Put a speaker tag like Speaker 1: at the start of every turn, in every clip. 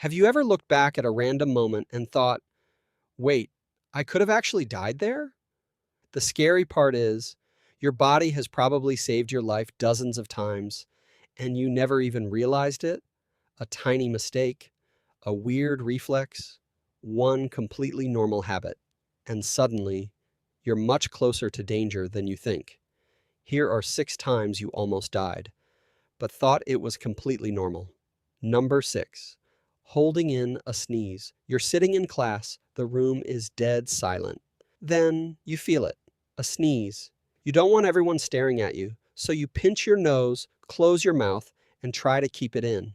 Speaker 1: Have you ever looked back at a random moment and thought, wait, I could have actually died there? The scary part is, your body has probably saved your life dozens of times, and you never even realized it. A tiny mistake, a weird reflex, one completely normal habit, and suddenly, you're much closer to danger than you think. Here are 6 times you almost died, but thought it was completely normal. Number 6, holding in a sneeze. You're sitting in class, the room is dead silent. Then you feel it, a sneeze. You don't want everyone staring at you, so you pinch your nose, close your mouth, and try to keep it in.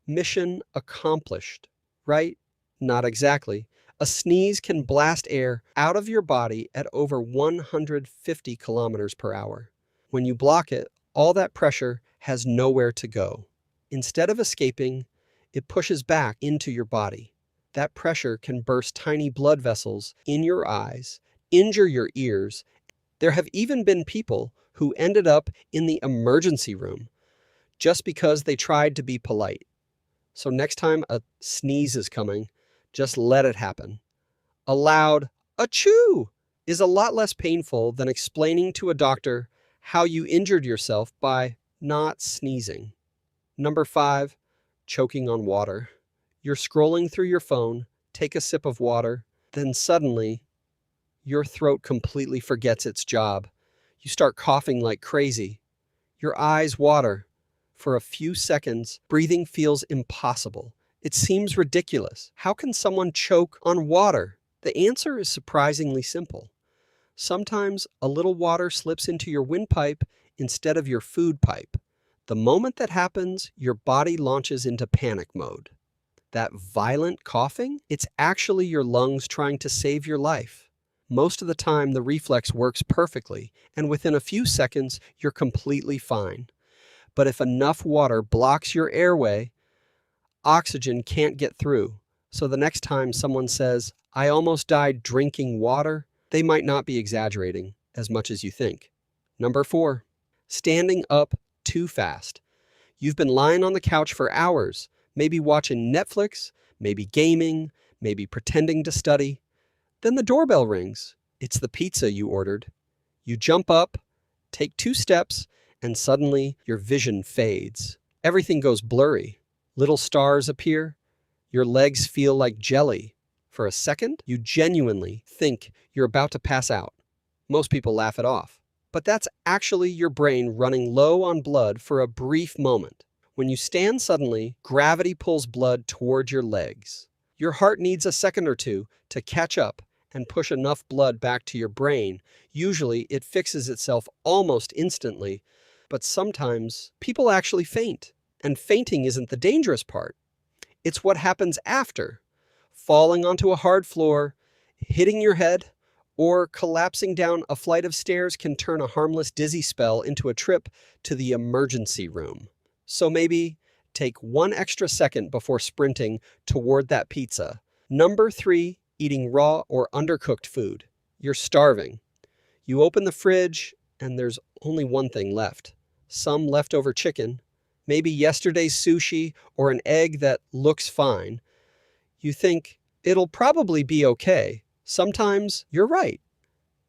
Speaker 1: Mission accomplished, right? Not exactly. A sneeze can blast air out of your body at over 150 kilometers per hour. When you block it, all that pressure has nowhere to go. Instead of escaping, it pushes back into your body. That pressure can burst tiny blood vessels in your eyes, injure your ears. There have even been people who ended up in the emergency room just because they tried to be polite. So next time a sneeze is coming, just let it happen. A loud achoo is a lot less painful than explaining to a doctor how you injured yourself by not sneezing. Number 5, choking on water. You're scrolling through your phone, take a sip of water, then suddenly your throat completely forgets its job. You start coughing like crazy. Your eyes water. For a few seconds, breathing feels impossible. It seems ridiculous. How can someone choke on water? The answer is surprisingly simple. Sometimes a little water slips into your windpipe instead of your food pipe. The moment that happens, your body launches into panic mode. That violent coughing, it's actually your lungs trying to save your life. Most of the time, the reflex works perfectly, and within a few seconds, you're completely fine. But if enough water blocks your airway, oxygen can't get through. So the next time someone says, I almost died drinking water, they might not be exaggerating as much as you think. Number 4, standing up too fast. You've been lying on the couch for hours, maybe watching Netflix, maybe gaming, maybe pretending to study. Then the doorbell rings. It's the pizza you ordered. You jump up, take 2 steps, and suddenly your vision fades. Everything goes blurry. Little stars appear. Your legs feel like jelly. For a second, you genuinely think you're about to pass out. Most people laugh it off. But that's actually your brain running low on blood for a brief moment. When you stand suddenly, gravity pulls blood toward your legs. Your heart needs a second or two to catch up and push enough blood back to your brain. Usually, it fixes itself almost instantly, but sometimes people actually faint. And fainting isn't the dangerous part. It's what happens after. Falling onto a hard floor, hitting your head, or collapsing down a flight of stairs can turn a harmless dizzy spell into a trip to the emergency room. So maybe take 1 extra second before sprinting toward that pizza. Number 3, eating raw or undercooked food. You're starving. You open the fridge and there's only one thing left. Some leftover chicken, maybe yesterday's sushi or an egg that looks fine. You think, it'll probably be okay. Sometimes you're right.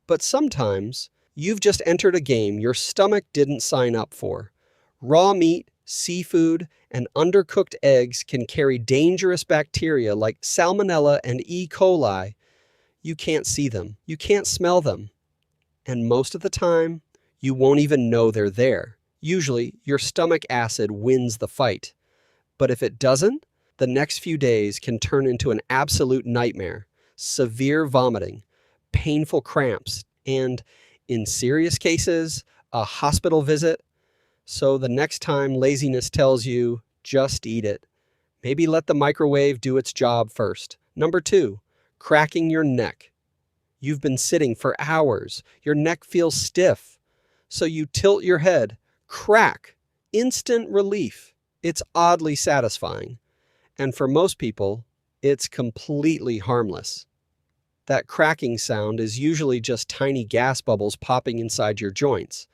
Speaker 1: But sometimes you've just entered a game your stomach didn't sign up for. Raw meat, seafood, and undercooked eggs can carry dangerous bacteria like Salmonella and E. coli. You can't see them. You can't smell them. And most of the time, you won't even know they're there. Usually, your stomach acid wins the fight. But if it doesn't, the next few days can turn into an absolute nightmare. Severe vomiting, painful cramps, and, in serious cases, a hospital visit. So the next time laziness tells you, just eat it. Maybe let the microwave do its job first. Number 2, cracking your neck. You've been sitting for hours. Your neck feels stiff. So you tilt your head. Crack. Instant relief. It's oddly satisfying. And for most people, it's completely harmless. That cracking sound is usually just tiny gas bubbles popping inside your joints.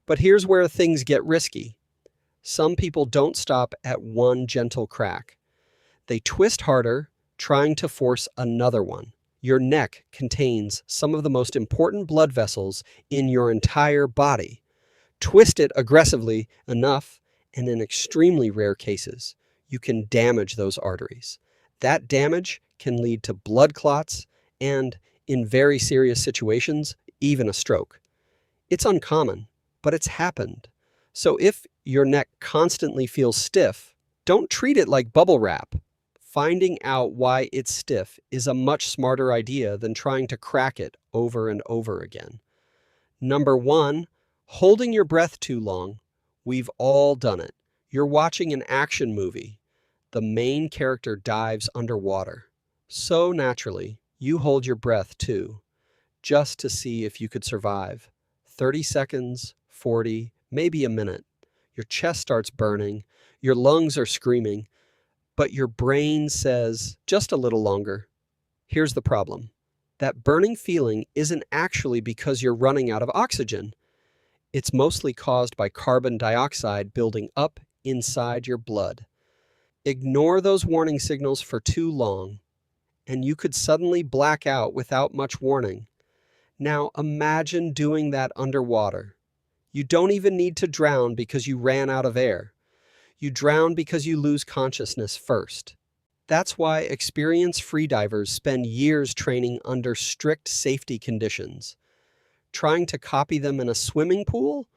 Speaker 1: But here's where things get risky. Some people don't stop at one gentle crack. They twist harder, trying to force another one. Your neck contains some of the most important blood vessels in your entire body. Twist it aggressively enough, and in extremely rare cases, you can damage those arteries. That damage can lead to blood clots and, in very serious situations, even a stroke. It's uncommon, but it's happened. So if your neck constantly feels stiff, don't treat it like bubble wrap. Finding out why it's stiff is a much smarter idea than trying to crack it over and over again. Number one, holding your breath too long. We've all done it. You're watching an action movie. The main character dives underwater. So naturally, you hold your breath too, just to see if you could survive. 30 seconds, 40, maybe a minute. Your chest starts burning, your lungs are screaming, but your brain says, just a little longer. Here's the problem. That burning feeling isn't actually because you're running out of oxygen. It's mostly caused by carbon dioxide building up inside your blood. Ignore those warning signals for too long, and you could suddenly black out without much warning. Now imagine doing that underwater. You don't even need to drown because you ran out of air. You drown because you lose consciousness first. That's why experienced freedivers spend years training under strict safety conditions. Trying to copy them in a swimming pool,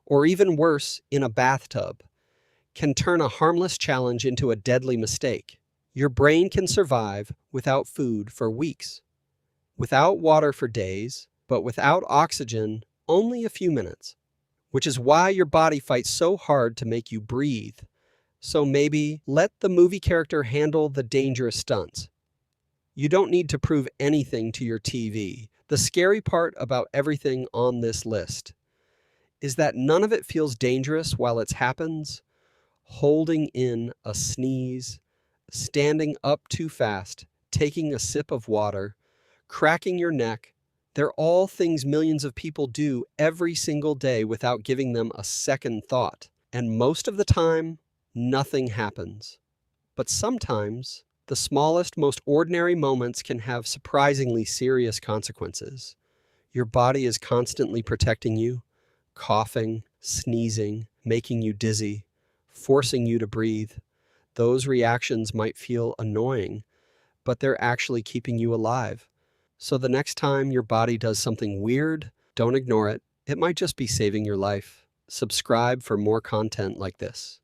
Speaker 1: or even worse, in a bathtub, can turn a harmless challenge into a deadly mistake. Your brain can survive without food for weeks, without water for days, but without oxygen, only a few minutes. Which is why your body fights so hard to make you breathe. So maybe let the movie character handle the dangerous stunts. You don't need to prove anything to your TV. The scary part about everything on this list is that none of it feels dangerous while it happens. Holding in a sneeze, standing up too fast, taking a sip of water, cracking your neck, they're all things millions of people do every single day without giving them a second thought. And most of the time, nothing happens. But sometimes, the smallest, most ordinary moments can have surprisingly serious consequences. Your body is constantly protecting you, coughing, sneezing, making you dizzy, forcing you to breathe. Those reactions might feel annoying, but they're actually keeping you alive. So the next time your body does something weird, don't ignore it. It might just be saving your life. Subscribe for more content like this.